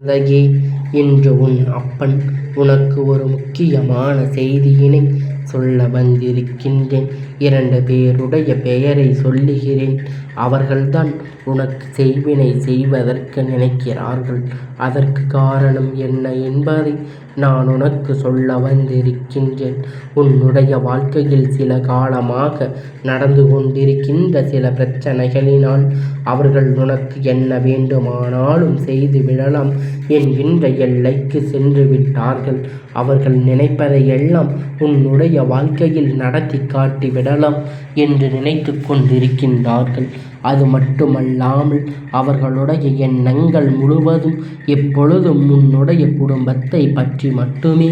குழந்தையே, இன்று உன் அப்பன் உனக்கு ஒரு முக்கியமான செய்தியினை சொல்ல வந்திருக்கின்றேன். 2 பேருடைய பெயரை சொல்லுகிறேன். அவர்கள்தான் உனக்கு செய்வினை செய்வதற்கு நினைக்கிறார்கள். அதற்கு காரணம் என்ன என்பதை நான் உனக்கு சொல்ல வந்திருக்கின்றேன். உன்னுடைய வாழ்க்கையில் சில காலமாக நடந்து கொண்டிருக்கின்ற சில பிரச்சனைகளினால் அவர்கள் உனக்கு என்ன வேண்டுமானாலும் செய்து விடலாம் என்கின்ற எல்லைக்கு சென்று விட்டார்கள். அவர்கள் நினைப்பதையெல்லாம் உன்னுடைய வாழ்க்கையில் நடத்தி காட்டிவிடலாம் என்று நினைத்து கொண்டிருக்கின்றார்கள். அது மட்டுமல்லாமல் அவர்களுடைய எண்ணங்கள் முழுவதும் எப்பொழுதும் உன்னுடைய குடும்பத்தை பற்றி மட்டுமே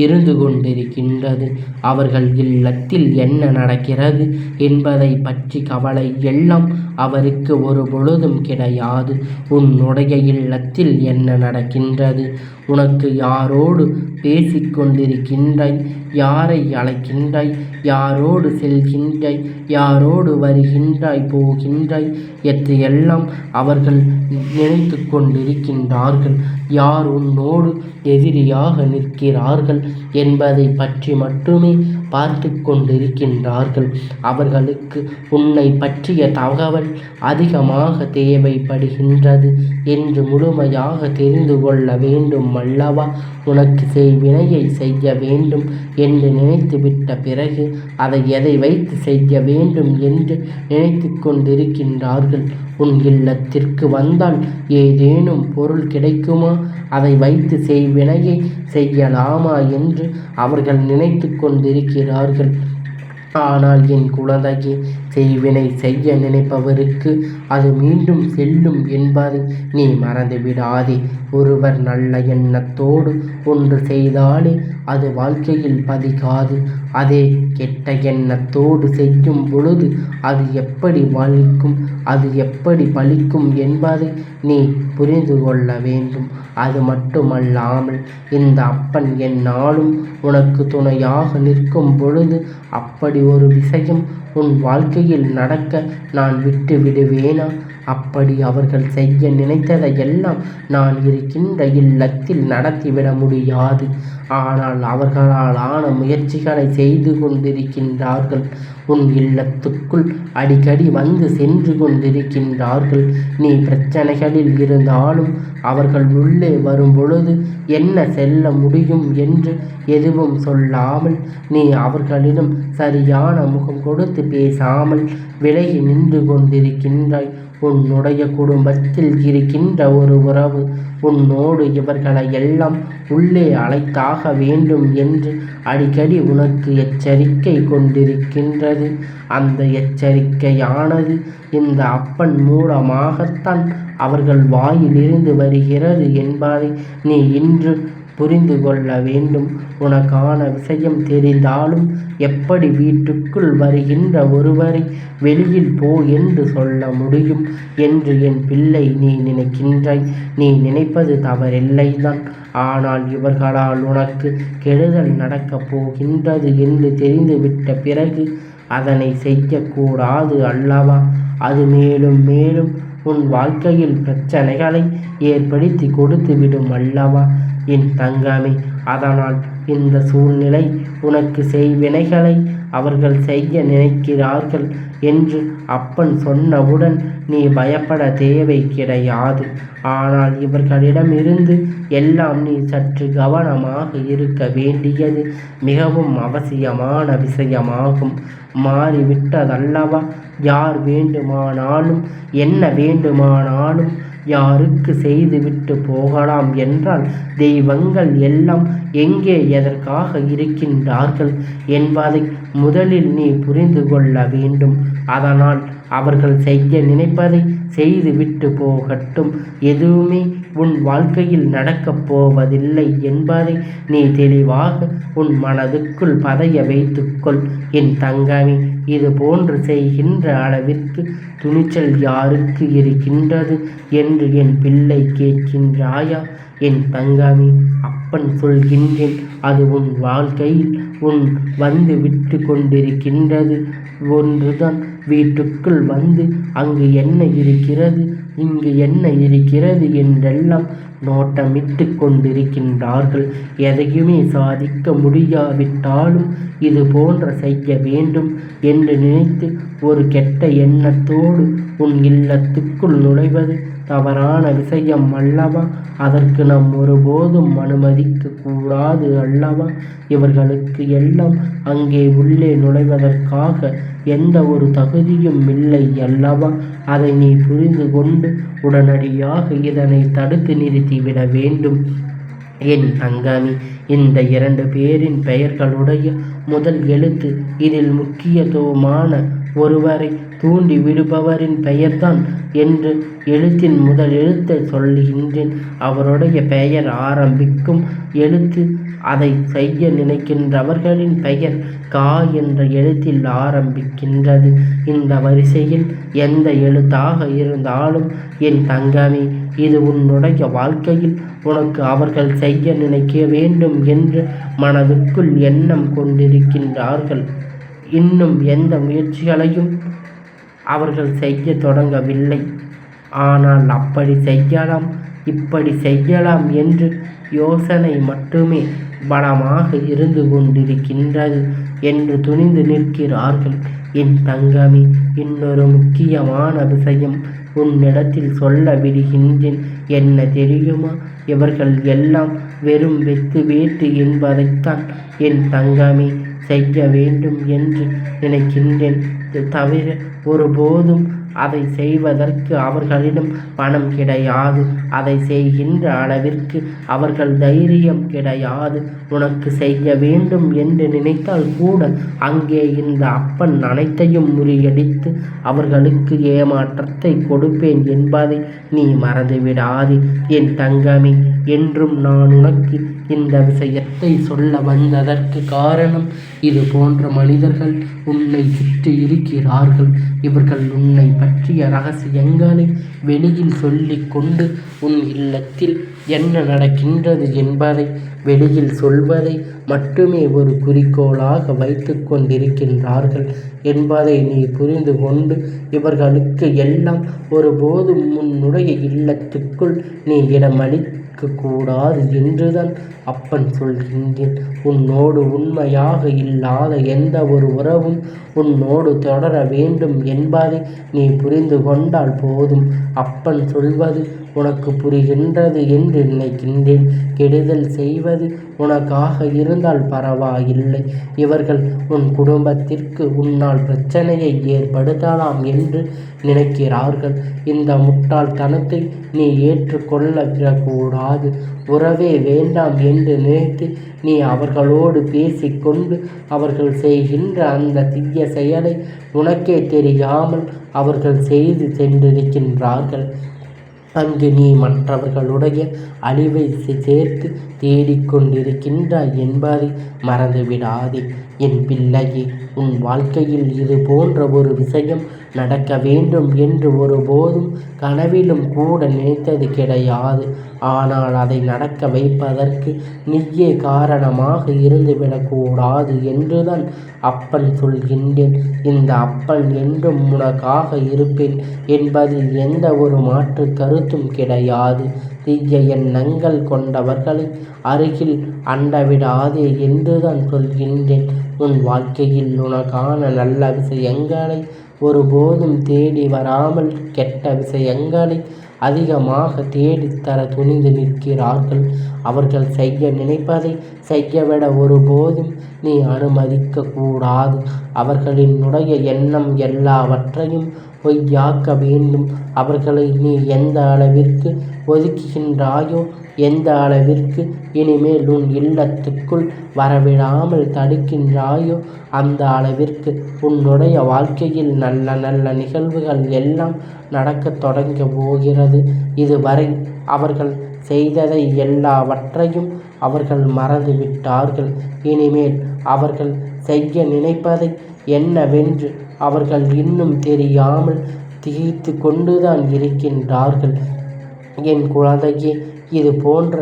இருந்து கொண்டிருக்கின்றது. அவர்கள் இல்லத்தில் என்ன நடக்கிறது என்பதை பற்றி கவலை எல்லாம் அவருக்கு ஒரு பொழுதும் கிடையாது. உன்னுடைய இல்லத்தில் என்ன நடக்கின்றது, உனக்கு யாரோடு பேசிக்கொண்டிருக்கின்றாய், யாரை அழைக்கின்றாய், யாரோடு செல்கின்றாய், யாரோடு வருகின்றாய் போகின்றாய் எல்லாம் அவர்கள் நினைத்து கொண்டிருக்கின்றார்கள். யார் உன்னோடு எதிரியாக நிற்கிறார்கள் என்பதை பற்றி மட்டுமே பார்த்து கொண்டிருக்கின்றார்கள். அவர்களுக்கு உன்னை பற்றிய தகவல் அதிகமாக தேவைப்படுகின்றது என்று முழுமையாக தெரிந்து கொள்ள வேண்டும் அல்லவா? உனக்கு செய்வினையை செய்ய வேண்டும் என்று நினைத்துவிட்ட பிறகு அதை எதை வைத்து செய்ய வேண்டும் என்று நினைத்து கொண்டிருக்கின்றார்கள். உன் இல்லத்திற்கு வந்தால் ஏதேனும் பொருள் கிடைக்குமா, அதை வைத்து செய்வினையை செய்யலாமா என்று அவர்கள் நினைத்து கொண்டிருக்கிறார்கள். ஆனால் என் குழந்தையே, செய்வினை செய்ய நினைப்பவருக்கு அது மீண்டும் செல்லும் என்பதை நீ மறந்துவிடாதே. ஒருவர் நல்ல எண்ணத்தோடு ஒன்று செய்தாலே அது வாழ்க்கையில் பதிக்காது. அதே கெட்ட எண்ணத்தோடு செய்யும் பொழுது அது எப்படி பலிக்கும், அது எப்படி பலிக்கும் என்பதை நீ புரிந்து கொள்ள வேண்டும். அது மட்டுமல்லாமல் இந்த அப்பன் எந்நாளும் உனக்கு துணையாக நிற்கும் பொழுது அப்படி ஒரு விஷயம் உன் வாழ்க்கையில் நடக்க நான் விட்டு விடுவேனா? அப்படி அவர்கள் செய்ய நினைத்ததையெல்லாம் நான் இருக்கின்ற இல்லத்தில் நடத்திவிட முடியாது. ஆனால் அவர்களால் ஆன முயற்சிகளை செய்து கொண்டிருக்கின்றார்கள். உன் இல்லத்துக்குள் அடிக்கடி வந்து சென்று கொண்டிருக்கின்றார்கள். நீ பிரச்சனைகளில் இருந்தாலும் அவர்கள் உள்ளே வரும் பொழுது என்ன செல்ல முடியும் என்று எதுவும் சொல்லாமல் நீ அவர்களிடம் சரியான முகம் கொடுத்து பேசாமல் விலகி நின்று கொண்டிருக்கின்றாய். உன்னுடைய குடும்பத்தில் இருக்கின்ற ஒரு உறவு உன்னோடு இவர்களை எல்லாம் உள்ளே அழைத்தாக வேண்டும் என்று அடிக்கடி உனக்கு எச்சரிக்கை கொண்டிருக்கின்றது. அந்த எச்சரிக்கையானது இந்த அப்பன் மூலமாகத்தான் அவர்கள் வாயிலிருந்து வருகிறது என்பதை நீ இன்று புரிந்து கொள்ள வேண்டும். உனக்கான விஷயம் தெரிந்தாலும் எப்படி வீட்டுக்குள் வருகின்ற ஒருவரை வெளியில் போ என்று சொல்ல முடியும் என்று என் பிள்ளை நீ நினைக்கின்றாய். நீ நினைப்பது தவறில்லைதான். ஆனால் இவர்களால் உனக்கு கெடுதல் நடக்கப் போகின்றது என்று தெரிந்துவிட்ட பிறகு அதனை செய்யக்கூடாது அல்லவா? அது மேலும் மேலும் உன் வாழ்க்கையில் பிரச்சனைகளை ஏற்படுத்தி கொடுத்துவிடும் அல்லவா என் தங்கமே? அதனால் இந்த சூழ்நிலை உனக்கு செய்வினைகளை அவர்கள் செய்ய நினைக்கிறார்கள் என்று அப்பன் சொன்னவுடன் நீ பயப்பட தேவை கிடையாது. ஆனால் இவர்களிடமிருந்து எல்லாம் நீ சற்று கவனமாக இருக்க வேண்டியது மிகவும் அவசியமான விஷயமாகும். மாறிவிட்டதல்லவா? யார் வேண்டுமானாலும் என்ன வேண்டுமானாலும் யாருக்கு செய்துவிட்டு போகலாம் என்றால் தெய்வங்கள் எல்லாம் எங்கே எதற்காக இருக்கின்றார்கள் என்பதை முதலில் நீ புரிந்து கொள்ள வேண்டும். அதனால் அவர்கள் செய்ய நினைப்பதை செய்துவிட்டு போகட்டும். எதுவுமே உன் வாழ்க்கையில் நடக்கப் போவதில்லை என்பதை நீ தெளிவாக உன் மனதுக்குள் பதிய வைத்துக்கொள் என் தங்கமே. இது போன்று செய்கின்ற அளவிற்கு துணிச்சல் யாருக்கு இருக்கின்றது என்று என் பிள்ளை கேட்கின்றாயா என் தங்கமே? அப்பன் சொல்கின்றேன், அது உன் வாழ்க்கையில் உன் வந்து விட்டு கொண்டிருக்கின்றது. ஒன்றுதான் வீட்டுக்குள் வந்து அங்கு என்ன இருக்கிறது, இங்கு என்ன இருக்கிறது என்றெல்லாம் நோட்டமிட்டு கொண்டிருக்கின்றார்கள். எதையுமே சாதிக்க முடியாவிட்டாலும் இது போன்ற செய்ய வேண்டும் என்று நினைத்து ஒரு கெட்ட எண்ணத்தோடு உன் இல்லத்துக்குள் நுழைவது தவறான விஷயம் அல்லவா? அதற்கு நாம் ஒருபோதும் அனுமதிக்க கூடாது அல்லவா? இவர்களுக்கு எல்லாம் அங்கே உள்ளே நுழைவதற்காக எந்த ஒரு தகுதியும் இல்லை அல்லவா? அதை நீ புரிந்து கொண்டு உடனடியாக இதனை தடுத்து நிறுத்திவிட வேண்டும். என் தங்கமி, இந்த 2 பேரின் பெயர்களுடைய முதல் எழுத்து இதில் முக்கியத்துவமான ஒருவரை தூண்டி விடுபவரின் பெயர்தான் என்று எழுத்தின் முதல் எழுத்தை சொல்லுகின்றேன். அவருடைய பெயர் ஆரம்பிக்கும் எழுத்து அதை செய்ய நினைக்கின்றவர்களின் பெயர் கா என்ற எழுத்தில் ஆரம்பிக்கின்றது. இந்த வரிசையில் எந்த எழுத்தாக இருந்தாலும் என் தங்கமே, இது உன்னுடைய வாழ்க்கையில் உனக்கு அவர்கள் செய்ய நினைக்க வேண்டும் என்று மனதுக்குள் எண்ணம் கொண்டிருக்கின்றார்கள். இன்னும் எந்த முயற்சிகளையும் அவர்கள் செய்ய தொடங்கவில்லை. ஆனால் அப்படி செய்யலாம், இப்படி செய்யலாம் என்று யோசனை மட்டுமே பலமாக இருந்து கொண்டிருக்கின்றது என்று துணிந்து நிற்கிறார்கள். என் தங்கமே, இன்னொரு முக்கியமான விஷயம் உன்னிடத்தில் சொல்ல விடுகின்றேன். என்ன தெரியுமா? இவர்கள் எல்லாம் வெறும் வெத்து வேட்டு என்பதைத்தான் என் தங்கமே செய்ய வேண்டும் என்று நினைக்கின்றேன். தவிர ஒருபோதும் அதை செய்வதற்கு அவர்களிடம் பணம் கிடையாது. அதை செய்கின்ற அளவிற்கு அவர்கள் தைரியம் கிடையாது. உனக்கு செய்ய வேண்டும் என்று நினைத்தால் கூட அங்கே இந்த அப்பன் அனைத்தையும் முறியடித்து அவர்களுக்கு ஏமாற்றத்தை கொடுப்பேன் என்பதை நீ மறந்துவிடாதே. என் தங்கமே, என்றும் நான் உனக்கு இந்த விஷயத்தை சொல்ல வந்ததற்கு காரணம், இது போன்ற மனிதர்கள் உன்னை சுற்றி இருக்கிறார்கள். இவர்கள் உன்னை பற்றிய ரகசியங்களை வெளியில் சொல்லிக் கொண்டு உன் இல்லத்தில் என்ன நடக்கின்றது என்பதை வெளியில் சொல்வதை மட்டுமே ஒரு குறிக்கோளாக வைத்து கொண்டிருக்கின்றார்கள் என்பதை நீ புரிந்து கொண்டு இவர்களுக்கு எல்லாம் ஒருபோதும் உன்னுடைய இல்லத்துக்குள் நீ இடமளிக்க கூடாது என்றுதான் அப்பன் சொல்கின்றேன். உன்னோடு உண்மையாக இல்லாத எந்த ஒரு உறவும் உன்னோடு தொடர வேண்டும் என்பதை நீ புரிந்து கொண்டால் போதும். அப்பன் சொல்வது உனக்கு புரிகின்றது என்று நினைக்கின்றேன். கெடுதல் செய்வது உனக்காக இருந்தால் பரவாயில்லை. இவர்கள் உன் குடும்பத்திற்கு உன்னால் பிரச்சனையை ஏற்படுத்தலாம் என்று நினைக்கிறார்கள். இந்த முட்டாள்தனத்தை நீ ஏற்றுக்கொள்ளக்கூடாது. உறவே வேண்டாம் என்று நினைத்து நீ அவர்களோடு பேசிக்கொண்டு அவர்கள் செய்கின்ற அந்த தீய செயலை உனக்கே தெரியாமல் அவர்கள் செய்து சென்றிருக்கின்றார்கள். அங்கு நீ மற்றவர்களுடைய அழிவை சேர்த்து தேடிக்கொண்டிருக்கின்றாய் என்பதை மறந்துவிடாதே. என் பிள்ளையே, உன் வாழ்க்கையில் இது போன்ற ஒரு விஷயம் நடக்க வேண்டும் என்று ஒருபோதும் கனவிலும் கூட நினைத்தது கிடையாது. ஆனால் அதை நடக்க வைப்பதற்கு நீயே காரணமாக இருந்துவிடக்கூடாது என்றுதான் அப்பன் சொல்கின்றேன். இந்த அப்பன் என்றும் உனக்காக இருப்பேன் என்பதில் எந்த ஒரு மாற்று கருத்தும் கிடையாது. தீய எண்ணங்கள் கொண்டவர்களை அருகில் அண்டவிடாதே என்றுதான் சொல்கின்றேன். உன் வாழ்க்கையில் உனக்கான நல்ல விஷயங்களை ஒருபோதும் தேடி வராமல் கெட்ட விஷயங்களை அதிகமாக தேடித்தர துணிந்து நிற்கிறார்கள். அவர்கள் செய்ய நினைப்பதை செய்யவிட ஒருபோதும் நீ அனுமதிக்க கூடாது. அவர்களினுடைய எண்ணம் எல்லாவற்றையும் பொய்யாக்க வேண்டும். அவர்களை நீ எந்த அளவிற்கு ஒதுக்குகின்றாயோ, எந்த அளவிற்கு இனிமேல் உன் இல்லத்துக்குள் வரவிடாமல் தடுக்கின்றாயோ, அந்த அளவிற்கு உன்னுடைய வாழ்க்கையில் நல்ல நல்ல நிகழ்வுகள் எல்லாம் நடக்கத் தொடங்க போகிறது. இதுவரை அவர்கள் செய்ததை எல்லாவற்றையும் அவர்கள் மறந்துவிட்டார்கள். இனிமேல் அவர்கள் செய்ய நினைப்பதை என்னவென்று அவர்கள் இன்னும் தெரியாமல் திகைத்து கொண்டுதான் இருக்கின்றார்கள். என் குழந்தையே, இது போன்ற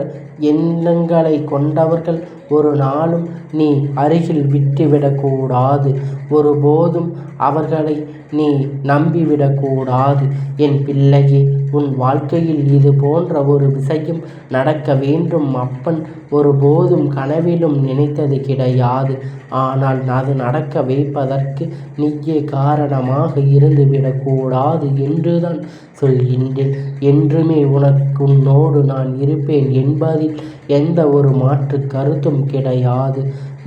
எண்ணங்களை கொண்டவர்கள் ஒரு நாளும் நீ அருகில் விட்டுவிடக்கூடாது. ஒருபோதும் அவர்களை நீ நம்பிவிடக்கூடாது. என் பிள்ளையே, உன் வாழ்க்கையில் இது போன்ற ஒரு விஷயம் நடக்க வேண்டும் அப்பன் ஒருபோதும் கனவிலும் நினைத்தது கிடையாது. ஆனால் அது நடக்க வைப்பதற்கு நீயே காரணமாக இருந்துவிடக்கூடாது என்றுதான் சொல்கின்றேன். என்றுமே உன்னோடு நான் இருப்பேன் என்பதில் எந்த ஒரு மாற்று கருத்தும் கிடையாது.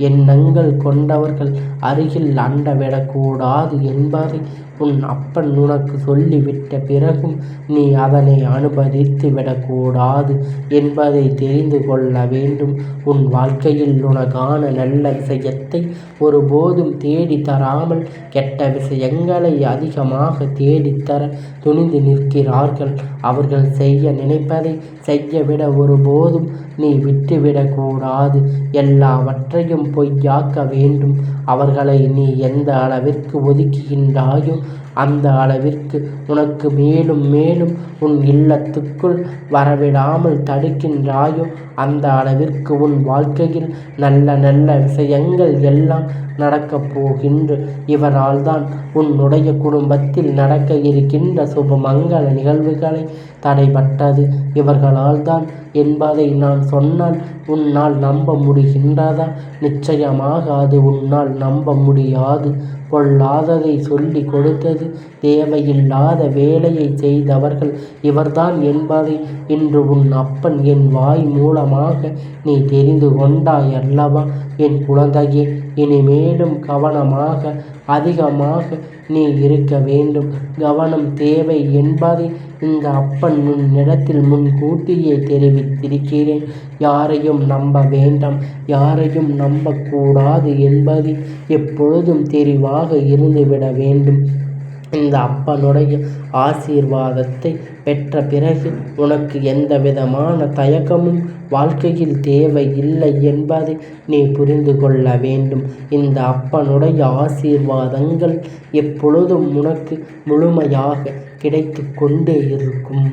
எண்ணங்கள் கொண்டவர்கள் அருகில் அண்டவிடக்கூடாது என்பதை உன் அப்பன் உனக்கு சொல்லிவிட்ட பிறகும் நீ அதனை அனுமதித்து விடக்கூடாது என்பதை தெரிந்து கொள்ள வேண்டும். உன் வாழ்க்கையில் உனக்கான நல்ல விஷயத்தை ஒருபோதும் தேடித்தராமல் கெட்ட விஷயங்களை அதிகமாக தேடித்தர துணிந்து நிற்கிறார்கள். அவர்கள் செய்ய நினைப்பதை செய்யவிட ஒருபோதும் நீ விட்டுவிடக்கூடாது. எல்லாவற்றையும் பொய்யாக்க வேண்டும். அவர்களை நீ எந்த அளவிற்கு ஒதுக்குகின்றாயோ அந்த அளவிற்கு உனக்கு மேலும் மேலும் உன் இல்லத்துக்குள் வரவிடாமல் தடுக்கின்றாயோ அந்த அளவிற்கு உன் வாழ்க்கையில் நல்ல நல்ல விஷயங்கள் எல்லாம் நடக்கப் போகின்ற. இவரால் தான் உன்னுடைய குடும்பத்தில் நடக்க இருக்கின்ற சுபமங்கல நிகழ்வுகளை தடைபட்டது. இவர்களால் தான் என்பதை நான் சொன்னால் உன்னால் நம்ப முடிகின்றதா? நிச்சயமாக அது உன்னால் நம்ப முடியாது. பொல்லாததை சொல்லி கொடுத்தது, தேவையில்லாத வேலையை செய்தவர்கள் இவர்தான் என்பதை இன்று உன் அப்பன் என் வாய் மூலமாக நீ தெரிந்து கொண்டாய் அல்லவா? என் குழந்தையே, இனிமேலும் கவனமாக அதிகமாக நீ இருக்க வேண்டும். கவனம் தேவை என்பதை இந்த அப்பன் உன்னிடத்தில் முன்கூட்டியே தெரிவித்திருக்கிறேன். யாரையும் நம்ப வேண்டாம், யாரையும் நம்பக்கூடாது என்பது எப்பொழுதும் தெரிவாக இருந்துவிட வேண்டும். இந்த அப்பனுடைய ஆசீர்வாதத்தை பெற்ற பிறகு உனக்கு எந்த விதமான தயக்கமும் வாழ்க்கையில் தேவை இல்லை என்பதை நீ புரிந்து கொள்ள வேண்டும். இந்த அப்பனுடைய ஆசீர்வாதங்கள் எப்பொழுதும் உனக்கு முழுமையாக கிடைத்து கொண்டே இருக்கும்.